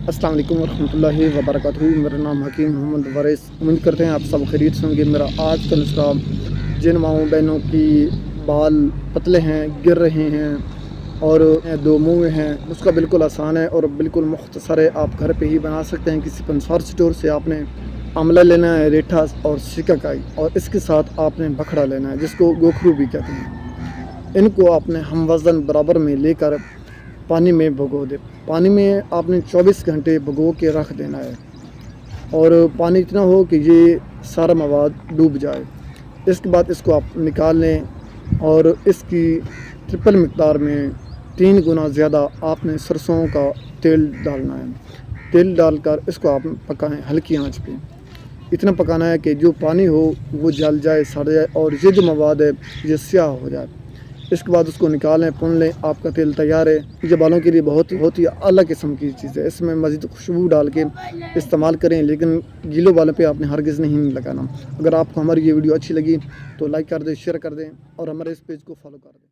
السلام علیکم ورحمۃ اللہ وبرکاتہ۔ میرا نام حکیم محمد وارث۔ امید کرتے ہیں آپ سب خیریت سے ہوں گے۔ میرا آج کا نسخہ جن ماؤں بہنوں کی بال پتلے ہیں، گر رہے ہیں اور دو منہ ہیں، اس کا بالکل آسان ہے اور بالکل مختصر ہے۔ آپ گھر پہ ہی بنا سکتے ہیں۔ کسی پنسار اسٹور سے آپ نے آملہ لینا ہے، ریٹھا اور سکاکائی، اور اس کے ساتھ آپ نے بکھڑا لینا ہے جس کو گوکھرو بھی کہتے ہیں۔ ان کو آپ نے ہم وزن برابر میں لے کر پانی میں بھگو دے۔ پانی میں آپ نے 24 گھنٹے بھگو کے رکھ دینا ہے، اور پانی اتنا ہو کہ یہ سارا مواد ڈوب جائے۔ اس کے بعد اس کو آپ نکال لیں اور اس کی ٹرپل مقدار میں 3 گنا زیادہ آپ نے سرسوں کا تیل ڈالنا ہے۔ تیل ڈال کر اس کو آپ پکائیں ہلکی آنچ پہ۔ اتنا پکانا ہے کہ جو پانی ہو وہ جل جائے، سڑ جائے، اور یہ جو مواد ہے یہ سیاہ ہو جائے۔ اس کے بعد اس کو نکالیں، پون لیں، آپ کا تیل تیار ہے۔ یہ بالوں کے لیے بہت ہی اعلیٰ قسم کی چیز ہے۔ اس میں مزید خوشبو ڈال کے استعمال کریں، لیکن گیلوں بالوں پہ آپ نے ہرگز نہیں لگانا۔ اگر آپ کو ہماری یہ ویڈیو اچھی لگی تو لائک کر دیں، شیئر کر دیں اور ہمارے اس پیج کو فالو کر دیں۔